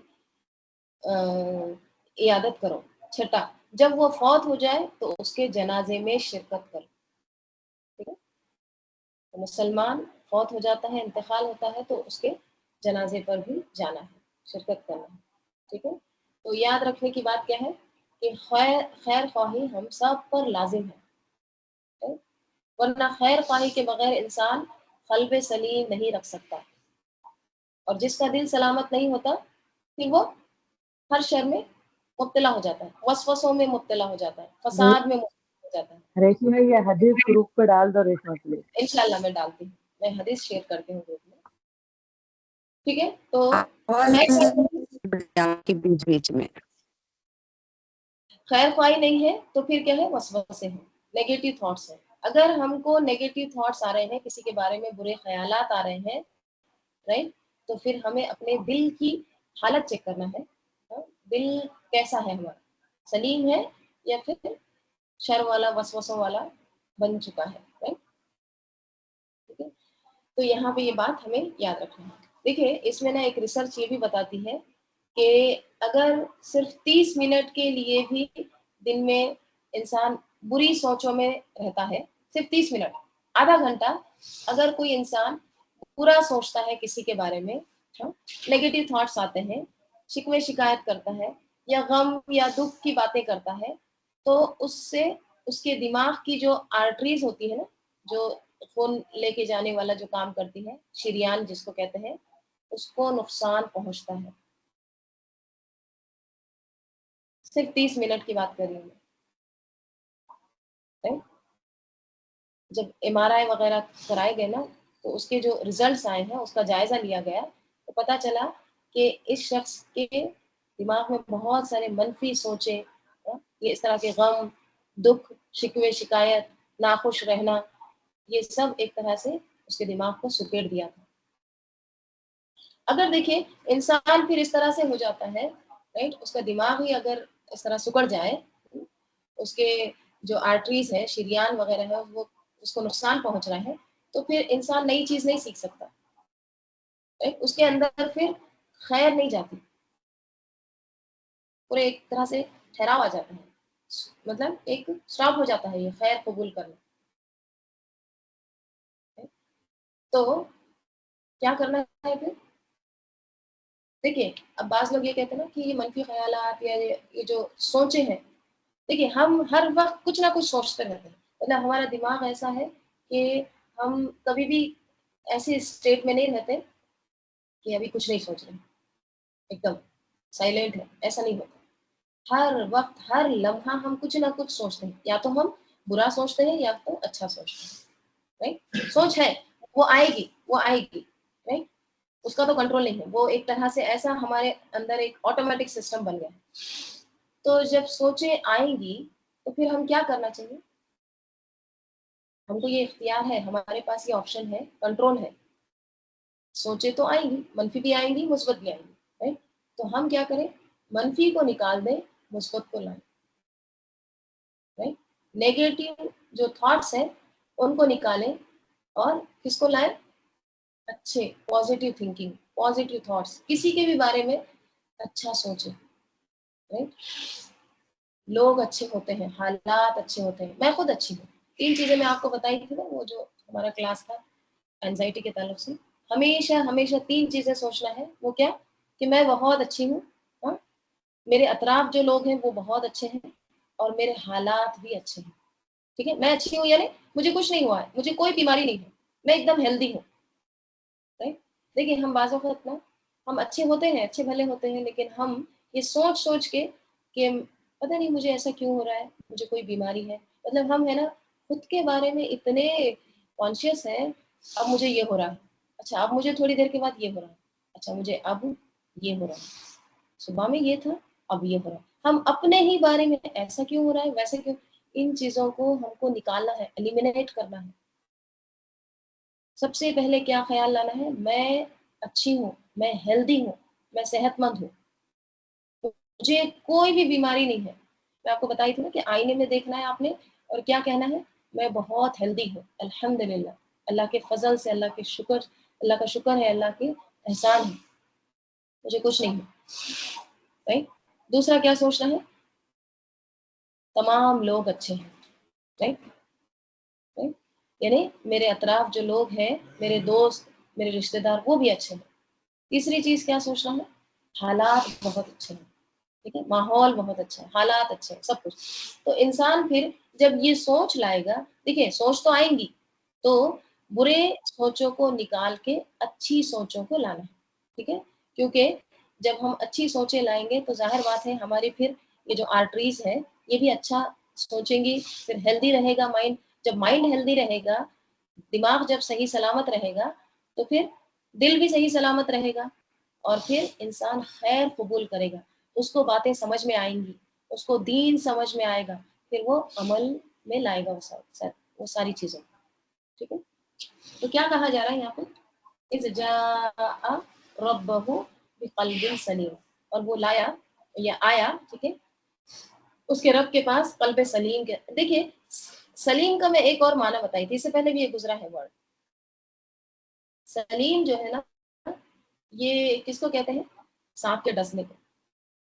عیادت کرو. چھٹا، جب وہ فوت ہو جائے تو اس کے جنازے میں شرکت کرو. ٹھیک ہے، تو مسلمان فوت ہو جاتا ہے، انتقال ہوتا ہے، تو اس کے جنازے پر بھی جانا ہے، شرکت کرنا ہے. ٹھیک ہے، تو یاد رکھنے کی بات کیا ہے کہ خیر خواہی ہم سب پر لازم ہے، ورنہ خیر خواہی کے بغیر انسان قلب سلیم نہیں رکھ سکتا، اور جس کا دل سلامت نہیں ہوتا پھر وہ ہر شر میں مبتلا ہو جاتا ہے، وسوسوں میں مبتلا ہو جاتا ہے، فساد میں مبتلا ہو جاتا ہے۔ ریشی میں یہ حدیث گروپ پہ ڈال دو ریشما پلیز۔ انشاءاللہ میں ڈالتی ہوں، میں حدیث شیئر کرتی ہوں گروپ میں، ٹھیک ہے؟ تو کے بیچ بیچ میں خیر خواہی نہیں ہے تو پھر کیا ہے؟ وسوسے ہیں، نیگیٹو تھاٹس ہیں۔ اگر ہم کو نیگیٹو تھاٹس آ رہے ہیں، کسی کے بارے میں برے خیالات آ رہے ہیں، رائٹ، تو پھر ہمیں اپنے دل کی حالت چیک کرنا ہے۔ دل کیسا ہے ہمارا، سلیم ہے یا پھر شر والا وسوسوں والا بن چکا ہے، رائٹ؟ ٹھیک ہے، تو یہاں پہ یہ بات ہمیں یاد رکھنا ہے۔ دیکھیے اس میں نا ایک ریسرچ یہ بھی بتاتی ہے کہ اگر صرف 30 منٹ کے لیے بھی دن میں انسان بری سوچوں میں رہتا ہے، صرف 30 منٹ، آدھا گھنٹہ اگر کوئی انسان برا سوچتا ہے کسی کے بارے میں، نیگیٹو تھاٹس آتے ہیں، شکوے شکایت کرتا ہے یا غم یا دکھ کی باتیں کرتا ہے، تو اس سے اس کے دماغ کی جو آرٹریز ہوتی ہے نا، جو خون لے کے جانے والا جو کام کرتی ہے، شریان جس کو کہتے ہیں، اس کو نقصان پہنچتا ہے۔ صرف 30 منٹ کی بات کر رہی ہوں میں۔ جب MRI وغیرہ کرائے گئے نا، تو اس کے جو ریزلٹس آئے ہیں، اس کا جائزہ لیا گیا تو پتہ چلا کہ اس شخص کے دماغ میں بہت سارے منفی سوچیں، یہ اس طرح کے غم، دکھ، شکوے شکایت، ناخوش رہنا، یہ سب ایک طرح سے اس کے دماغ کو سکیڑ دیا تھا۔ اگر دیکھیں انسان پھر اس طرح سے ہو جاتا ہے، رائٹ، اس کا دماغ ہی اگر اس طرح سکڑ جائے، اس کے جو آرٹریز ہے، شریان وغیرہ ہے، وہ اس کو نقصان پہنچ رہا ہے، تو پھر انسان نئی چیز نہیں سیکھ سکتا، اس کے اندر پھر خیر نہیں جاتی، پورے ایک طرح سے ٹھہراؤ آ جاتا ہے، مطلب ایک اسٹاپ ہو جاتا ہے یہ خیر قبول کرنا۔ تو کیا کرنا ہے پھر؟ دیکھیے اب بعض لوگ یہ کہتے ہیں نا کہ یہ منفی خیالات یا یہ جو سوچیں ہیں، دیکھیے ہم ہر وقت کچھ نہ کچھ سوچتے رہتے ہیں، مطلب ہمارا دماغ ایسا ہے کہ ہم کبھی بھی ایسی اسٹیٹ میں نہیں رہتے کہ ابھی کچھ نہیں سوچ رہے، ایک دم سائلنٹ ہے، ایسا نہیں ہوتا۔ ہر وقت ہر لمحہ ہم کچھ نہ کچھ سوچتے ہیں، یا تو ہم برا سوچتے ہیں یا تو اچھا سوچتے ہیں، رائٹ؟ سوچ ہے، وہ آئے گی، وہ آئے گی، رائٹ؟ اس کا تو کنٹرول نہیں ہے، وہ ایک طرح سے ایسا ہمارے اندر ایک آٹومیٹک سسٹم بن گیا ہے۔ تو جب سوچیں آئیں گی تو پھر ہم کیا کرنا چاہیے؟ ہم کو یہ اختیار ہے، ہمارے پاس یہ آپشن ہے، کنٹرول ہے۔ سوچیں تو آئیں گی، منفی بھی آئیں گی، مثبت بھی آئیں گی، رائٹ؟ تو ہم کیا کریں؟ منفی کو نکال دیں، مثبت کو لائیں، رائٹ؟ نیگیٹو جو تھاٹس ہیں ان کو نکالیں اور کس کو لائیں؟ اچھے پازیٹیو تھنکنگ، پازیٹیو تھاٹس، کسی کے بھی بارے میں اچھا سوچیں، رائٹ؟ لوگ اچھے ہوتے ہیں، حالات اچھے ہوتے ہیں، میں خود اچھی ہوں۔ 3 چیزیں میں آپ کو بتائی تھی نا، وہ جو ہمارا کلاس تھا اینزائٹی کے تعلق سے، ہمیشہ ہمیشہ 3 چیزیں سوچنا ہے۔ وہ کیا؟ کہ میں بہت اچھی ہوں، ہاں، میرے اطراف جو لوگ ہیں وہ بہت اچھے ہیں، اور میرے حالات بھی اچھے ہیں، ٹھیک ہے؟ میں اچھی ہوں، یعنی مجھے کچھ نہیں ہوا ہے، مجھے کوئی بیماری نہیں ہے، میں ایک دم ہیلدی ہوں، رائٹ؟ دیکھیے ہم بعض اوقات نا ہم اچھے ہوتے ہیں، اچھے بھلے ہوتے ہیں، لیکن ہم یہ سوچ سوچ کے کہ پتہ نہیں مجھے ایسا کیوں ہو رہا ہے، مجھے کوئی بیماری ہے، مطلب ہم ہے نا خود کے بارے میں اتنے کانشیس ہیں، اب مجھے یہ ہو رہا ہے، اچھا اب مجھے تھوڑی دیر کے بعد یہ ہو رہا ہے، اچھا مجھے اب یہ ہو رہا ہے، صبح میں یہ تھا اب یہ ہو رہا ہے۔ ہم اپنے ہی بارے میں ایسا کیوں ہو رہا ہے، ویسے کیوں، ان چیزوں کو ہم کو نکالنا ہے، ایلیمینیٹ کرنا ہے۔ سب سے پہلے کیا خیال لانا ہے؟ میں اچھی ہوں، میں ہیلدی ہوں، میں صحت مند ہوں، مجھے کوئی بھی بیماری نہیں ہے۔ میں آپ کو بتائی تھی نا کہ آئینے میں دیکھنا ہے آپ نے اور کیا کہنا ہے؟ میں بہت ہیلدی ہوں، الحمدللہ، اللہ کے فضل سے، اللہ کے شکر، اللہ کا شکر ہے، اللہ کے احسان ہے، مجھے کچھ نہیں ہے، رائٹ؟ دوسرا کیا سوچنا ہے؟ تمام لوگ اچھے ہیں، رائٹ؟ یعنی میرے اطراف جو لوگ ہیں، میرے دوست، میرے رشتہ دار، وہ بھی اچھے ہیں۔ تیسری چیز کیا سوچنا ہے؟ حالات بہت اچھے ہیں، ٹھیک ہے، ماحول بہت اچھا ہے، حالات اچھے ہیں، سب کچھ۔ تو انسان پھر جب یہ سوچ لائے گا، دیکھیے سوچ تو آئیں گی، تو برے سوچوں کو نکال کے اچھی سوچوں کو لانا ہے، ٹھیک ہے، کیونکہ جب ہم اچھی سوچیں لائیں گے تو ظاہر بات ہے ہماری پھر یہ جو آرٹریز ہے یہ بھی اچھا سوچیں گی، پھر ہیلدی رہے گا مائنڈ. جب مائنڈ ہیلدی رہے گا، دماغ جب صحیح سلامت رہے گا تو پھر دل بھی صحیح سلامت رہے گا، اور پھر انسان خیر قبول کرے گا، اس کو باتیں سمجھ میں آئیں گی، اس کو دین سمجھ میں آئے گا، پھر وہ عمل میں لائے گا وہ ساری چیزیں. ٹھیک ہے، تو کیا کہا جا رہا ہے یہاں پہ؟ اذ جاء ربہ بقلب سلیم، اور وہ لایا یا آیا، ٹھیک ہے، اس کے رب کے پاس قلب سلیم کے. دیکھیے سلیم کا میں ایک اور معنی بتائی تھی، اس سے پہلے بھی یہ گزرا ہے ورڈ. سلیم جو ہے نا یہ کس کو کہتے ہیں؟ سانپ کے ڈسنے کو.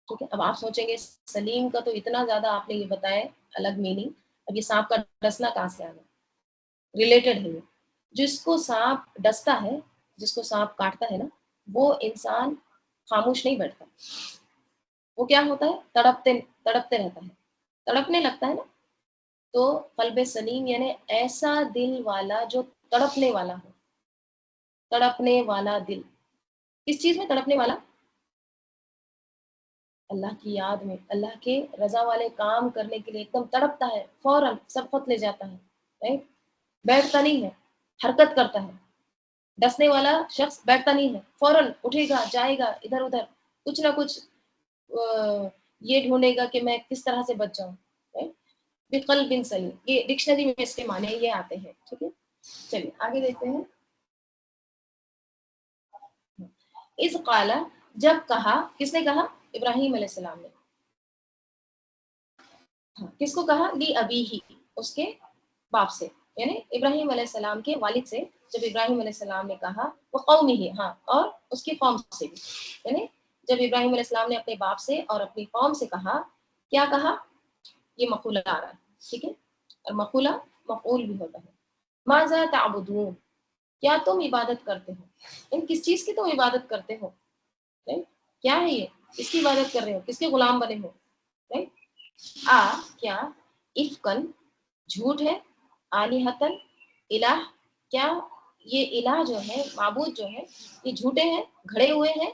ٹھیک ہے، اب آپ سوچیں گے سلیم کا تو اتنا زیادہ آپ نے یہ بتایا الگ میننگ، اب یہ سانپ کا ڈسنا کہاں سے آ گیا؟ ریلیٹڈ ہے یہ. جس کو سانپ ڈستا ہے، جس کو سانپ کاٹتا ہے نا، وہ انسان خاموش نہیں بیٹھتا، وہ کیا ہوتا ہے؟ تڑپتے رہتا ہے، تڑپنے لگتا ہے نا. تو قلب سلیم یعنی ایسا دل والا جو تڑپنے والا ہو. تڑپنے والا دل کس چیز میں تڑپنے والا؟ اللہ کی یاد میں، اللہ کے رضا والے کام کرنے کے لیے ایک دم تڑپتا ہے، فوراً سبقت لے جاتا ہے، رائٹ؟ بیٹھتا نہیں ہے، حرکت کرتا ہے. ڈسنے والا شخص بیٹھتا نہیں ہے، فوراً اٹھے گا، جائے گا ادھر ادھر، کچھ نہ کچھ یہ ڈھونڈے گا کہ میں کس طرح سے بچ جاؤں. بقلب سلیم، یہ ڈکشنری میں اس کے معنی یہ آتے ہیں. ٹھیک ہے، چلیے آگے دیکھتے ہیں. اذ قال، جب کہا، کس نے کہا؟ ابراہیم علیہ السلام نے. کس کو کہا؟ لی ابی ہی، اس کے باپ سے، یعنی ابراہیم علیہ السلام کے والد سے. جب ابراہیم علیہ السلام نے کہا، وہ قومی ہی، ہاں، اور اس کی قوم سے بھی، یعنی جب ابراہیم علیہ السلام نے اپنے باپ سے اور اپنی قوم سے کہا، کیا کہا؟ یہ مقولہ آ رہا ہے، ٹھیک ہے، اور مقولہ مفعول بھی ہوتا ہے. ماذا تعبدون، کیا تم عبادت کرتے ہو؟ ان کس چیز کی تم عبادت کرتے ہو؟ کیا ہے یہ؟ کس کی عبادت کر رہے ہو؟ کس کے غلام بنے ہو؟ کیا افکن جھوٹ ہے، آلہتن الہ، کیا یہ الہ جو ہے، معبود جو ہے، یہ جھوٹے ہیں، گھڑے ہوئے ہیں،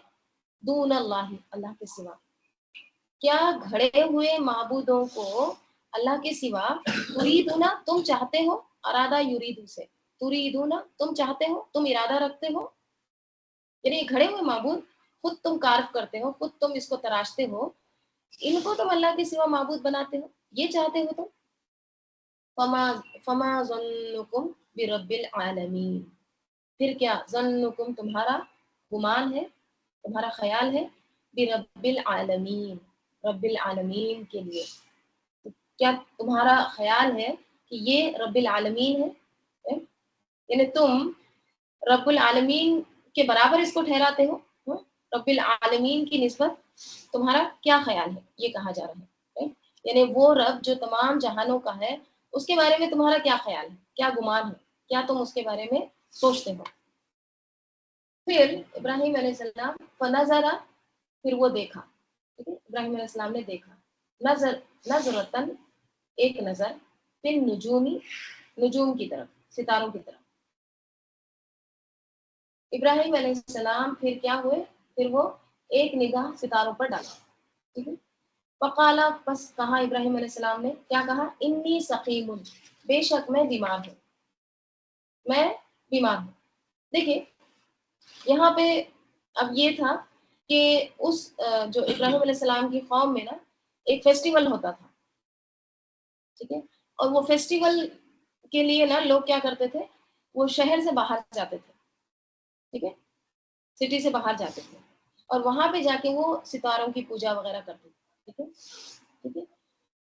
دون اللہ، اللہ کے سوا. کیا گھڑے ہوئے معبودوں کو اللہ کے سوا تریدونا، تم چاہتے ہو، ارادہ یریدو سے، تریدونا تم چاہتے ہو، تم ارادہ رکھتے ہو، یعنی یہ گھڑے ہوئے معبود خود تم کارف کرتے ہو، خود تم اس کو تراشتے ہو، ان کو تم اللہ کے سوا معبود بناتے ہو، یہ چاہتے ہو تم. فما ظنکم برب العالمین، پھر کیا ظنکم تمہارا گمان ہے، تمہارا خیال ہے، برب العالمین، رب العالمین کے لیے. کیا تمہارا خیال ہے کہ یہ رب العالمین ہے؟ یعنی تم رب العالمین کے برابر اس کو ٹھہراتے ہو. رب العالمین کی نسبت تمہارا کیا خیال ہے، یہ کہا جا رہا ہے. یعنی وہ رب جو تمام جہانوں کا ہے، اس کے بارے میں تمہارا کیا خیال ہے، کیا گمان ہے، کیا تم اس کے بارے میں سوچتے ہو. پھر ابراہیم علیہ السلام فنظرا، پھر وہ دیکھا، ابراہیم علیہ السلام نے دیکھا، نظرتن ایک نظر، پھر نجومی، نجوم کی طرف، ستاروں کی طرف. ابراہیم علیہ السلام پھر کیا ہوئے؟ پھر وہ ایک نگاہ ستاروں پر ڈالا. ٹھیک ہے، فقالا، بس کہا ابراہیم علیہ السلام نے، کیا کہا؟ انی سقیم، بے شک میں بیمار ہوں، میں بیمار ہوں. دیکھیے یہاں پہ اب یہ تھا کہ اس جو ابراہیم علیہ السلام کی قوم میں نا ایک فیسٹیول ہوتا تھا، ٹھیک ہے، اور وہ فیسٹیول کے لیے نا لوگ کیا کرتے تھے، وہ شہر سے باہر جاتے تھے، ٹھیک ہے، سٹی سے باہر جاتے تھے، اور وہاں پہ جا کے وہ ستاروں کی پوجا وغیرہ کرتے تھے. ٹھیک ہے، ٹھیک ہے،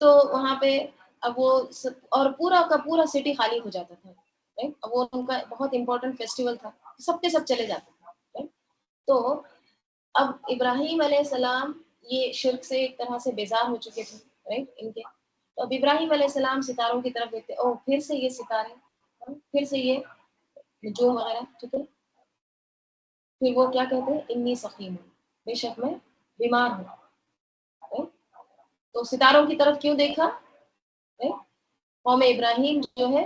تو وہاں پہ اب وہ اور پورا کا پورا سٹی خالی ہو جاتا تھا. اب وہ ان کا بہت امپورٹنٹ فیسٹیول تھا، سب کے سب چلے جاتے تھے. تو اب ابراہیم علیہ السلام یہ شرک سے ایک طرح سے بیزار ہو چکے تھے، رائٹ، ان کے. تو اب ابراہیم علیہ السلام ستاروں کی طرف دیکھتے، او پھر سے یہ ستارے، پھر سے یہ نجوم وغیرہ. ٹھیک ہے، پھر وہ کیا کہتے ہیں؟ انی سقیم، بے شک میں بیمار ہوں. تو ستاروں کی طرف کیوں دیکھا؟ قوم ابراہیم جو ہے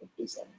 57।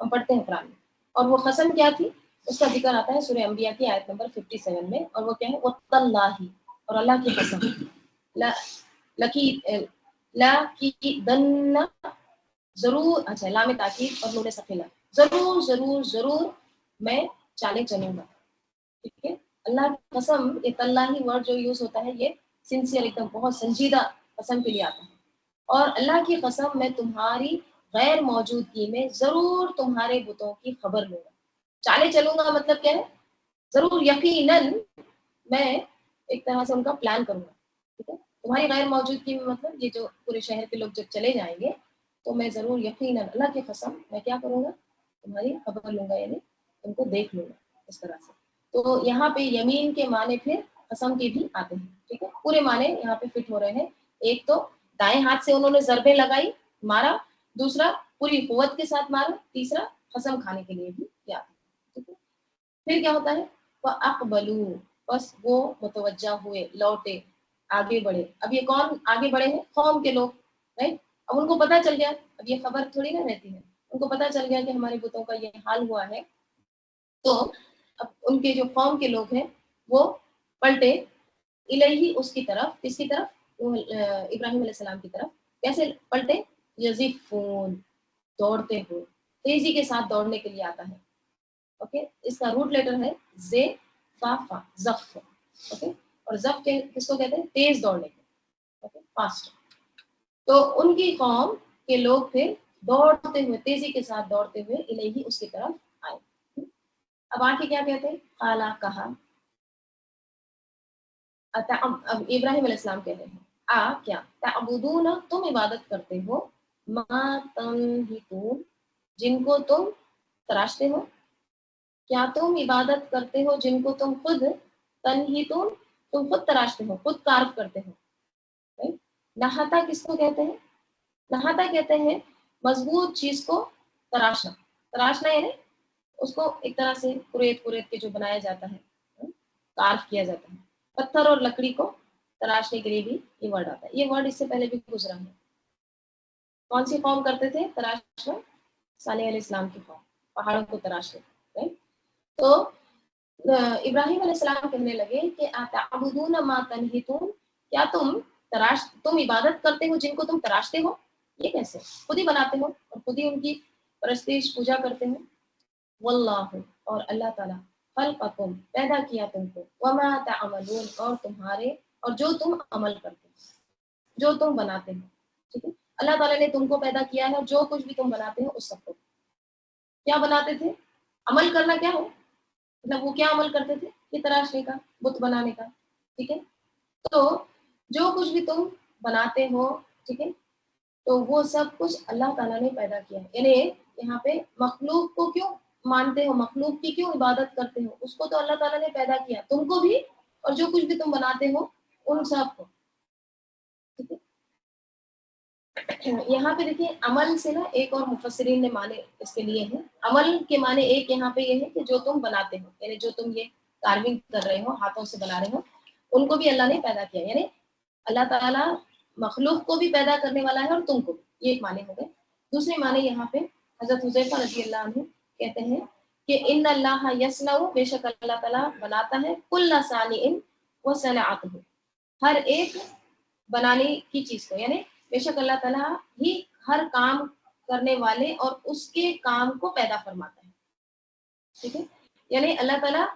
ہم پڑھتے ہیں قرآن میں. اور وہ قسم کیا تھی اس کا ذکر آتا ہے سورہ انبیاء کی آیت نمبر 57 میں, اور وہ کیا ہے, وَتَاللَّهِ, اور اللہ کی قسم, لَأَكِيدَنَّ, ضرور, اچھا لام تاکید اور نون ثقیلہ, ضرور ضرور ضرور میں چالے چلوں گا. ٹھیک ہے, اللہ کی قسم, یہ تاللہ ورڈ جو یوز ہوتا ہے یہ سنسیئر, ایک دم بہت سنجیدہ قسم کے لیے آتا ہے. اور اللہ کی قسم میں تمہاری غیر موجودگی میں ضرور تمہارے بتوں کی خبر لوں گا. چالے چلوں گا مطلب کیا ہے, ضرور یقیناً میں ایک طرح سے ان کا پلان کروں گا. ٹھیک ہے, تمہاری غیر موجودگی میں مطلب یہ جو پورے شہر کے لوگ جب چلے جائیں گے تو میں ضرور یقیناً اللہ کی قسم میں کیا کروں گا, تمہاری خبر لوں گا, یعنی تم کو دیکھ لوں گا اس طرح سے. تو یہاں پہ یمین کے معنی پھر قسم کے بھی آتے ہیں. ٹھیک ہے, پورے معنی یہاں پہ فٹ ہو رہے ہیں. ایک تو دائیں ہاتھ سے انہوں نے ضربیں لگائی, مارا, دوسرا پوری قوت کے ساتھ مارا, تیسرا قسم کھانے کے لیے بھی کیا. ٹھیک ہے, پھر کیا ہوتا ہے, وَأَقْبَلُوا, بس وہ متوجہ ہوئے, لوٹے, آگے بڑھے. اب یہ کون آگے بڑھے ہیں, قوم کے لوگ, رائٹ. اب ان کو پتہ چل گیا, اب یہ خبر تھوڑی نہ رہتی ہے, ان کو پتہ چل گیا کہ ہمارے بتوں کا یہ حال ہوا ہے. تو اب ان کے جو قوم کے لوگ ہیں وہ پلٹے, الہی, اس کی طرف, کس کی طرف, ابراہیم علیہ السلام کی طرف. کیسے پلٹے, یزفون, دوڑتے ہوئے, تیزی کے ساتھ دوڑنے کے لیے آتا ہے. اوکے, اس کا روٹ لیٹر ہے زے فا فا, زف. اوکے, اور زف کس کو کہتے ہیں, تیز دوڑنے کو. Okay, fast. تو ان کی قوم کے لوگ پھر دوڑتے ہوئے, تیزی کے ساتھ دوڑتے ہوئے الہی, اس کی طرف آئے. اب آ کے کیا کہتے ہیں, قالا, کہا. اب ابراہیم علیہ السلام کہہ رہے ہیں, کیا, تعبدون, تم عبادت کرتے ہو, ما تنحتون, جن کو تم تراشتے ہو. کیا تم عبادت کرتے ہو جن کو تم خود, تنحتون, تم خود تراشتے ہو, خود کارف کرتے ہو. نحتا کس کو کہتے ہیں, نحتا کہتے ہیں مضبوط چیز کو تراشنا. تراشنا یعنی اس کو ایک طرح سے قریت کے جو بنایا جاتا ہے, کارف کیا جاتا ہے. پتھر اور لکڑی کو تراشنے کے لیے بھی یہ ورڈ آتا ہے. یہ ورڈ اس سے پہلے بھی گزرا ہے. کون سی قوم کرتے تھے تراشنا, صالح علیہ السلام کی قوم, پہاڑوں کو تراشتے تھے. تو ابراہیم علیہ السلام کہنے لگے کہ تعبدون ما تنحتون, کیا تم عبادت کرتے ہو جن کو تم تراشتے ہو. یہ کیسے, خود ہی بناتے ہو اور خود ہی ان کی پرستش پوجا کرتے ہو. واللہ, اور اللہ تعالیٰ, خلقکم, پیدا کیا تم کو, وما تعملون, اور تمہارے, اور جو تم عمل کرتے ہو, جو تم بناتے ہو. ٹھیک ہے, اللہ تعالیٰ نے تم کو پیدا کیا ہے, جو کچھ بھی تم بناتے ہو اس سب کو. کیا بناتے تھے, عمل کرنا کیا ہے, مطلب وہ کیا عمل کرتے تھے, یہ تراشنے کا, بت بنانے کا. ٹھیک ہے, تو جو کچھ بھی تم بناتے ہو, ٹھیک ہے, تو وہ سب کچھ اللہ تعالیٰ نے پیدا کیا ہے. یعنی یہاں پہ مخلوق کو کیوں مانتے ہو, مخلوق کی کیوں عبادت کرتے ہو, اس کو تو اللہ تعالیٰ نے پیدا کیا, تم کو بھی, اور جو کچھ بھی تم بناتے ہو ان سب کو. ٹھیک ہے, یہاں پہ دیکھیے عمل سے نا ایک اور مفسرین نے معنی اس کے لیے ہیں. عمل کے معنی ایک یہاں پہ یہ ہے کہ جو تم بناتے ہو, یعنی جو تم یہ کارونگ کر رہے ہو, ہاتھوں سے بنا رہے ہو, ان کو بھی اللہ نے پیدا کیا. یعنی اللہ تعالیٰ مخلوق کو بھی پیدا کرنے والا ہے اور تم کو بھی. یہ ایک معنی ہو گئے. دوسرے معنی یہاں پہ حضرت حذیفہ رضی اللہ عنہ کہتے ہیں کہ ان اللہ یصنع, بے شک اللہ تعالیٰ بناتا ہے, کل صانع وصنعتہ, ہر ایک بنانے کی چیز کو, یعنی بے شک اللہ تعالیٰ ہی ہر کام کرنے والے اور اس کے کام کو پیدا فرماتا ہے. ٹھیک ہے, یعنی اللہ تعالیٰ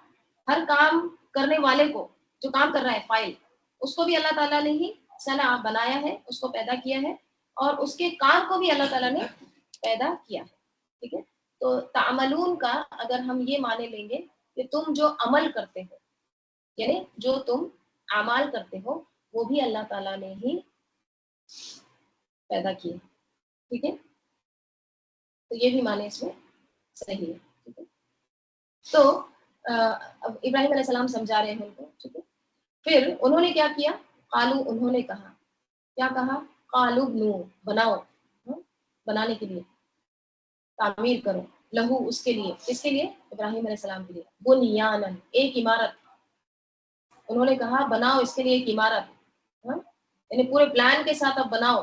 ہر کام کرنے والے کو, جو کام کر رہا ہے فائل, اس کو بھی اللہ تعالیٰ نے ہی صنع, بنایا ہے, اس کو پیدا کیا ہے, اور اس کے کام کو بھی اللہ تعالیٰ نے پیدا کیا ہے. ٹھیک ہے, تو تعملون کا اگر ہم یہ معنی لیں گے کہ تم جو عمل کرتے ہو, یعنی جو تم اعمال کرتے ہو وہ بھی اللہ تعالیٰ نے ہی پیدا کیے. ٹھیک ہے, تو یہ بھی معنی اس میں صحیح ہے. ٹھیک ہے, تو اب ابراہیم علیہ السلام سمجھا رہے ہیں ان کو. ٹھیک ہے, پھر انہوں نے کیا کیا, قالو, انہوں نے کہا, کیا کہا, قالو بنو, بناؤ, بنانے کے لیے, تعمیر کرو, لہو, اس کے لیے, کس کے لیے, ابراہیم علیہ السلام کے لیے, بنیانا, ایک عمارت. انہوں نے کہا بناؤ اس کے لیے ایک عمارت, یعنی پورے پلان کے ساتھ اب بناؤ,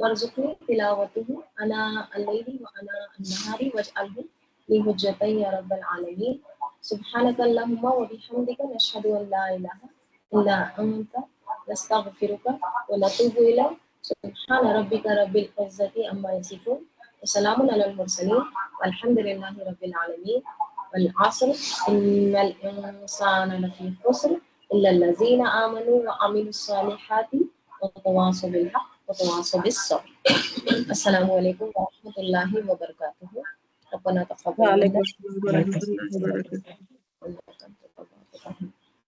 warzuqni tilawatuhu ana al-layli wa ana an-nahari waj'alhu li hujjatay ya rabbal alamin. Subhanaka Allahumma wa bihamdika nashhadu an la ilaha illa anta nastaghfiruka wa natubu ilayk. Subhana rabbika rabbil izzati amma yasifun wa salamun alal mursalin walhamdulillahi rabbil alamin. wal 'asr innal insana lafi khusr illa allazina amanu wa 'amilus salihati wa tawasaw bil haqq وتواصوا بالصبر. السلام عليكم ورحمة الله وبركاته. ربنا تقبل منا. وعليكم السلام ورحمة الله وبركاته.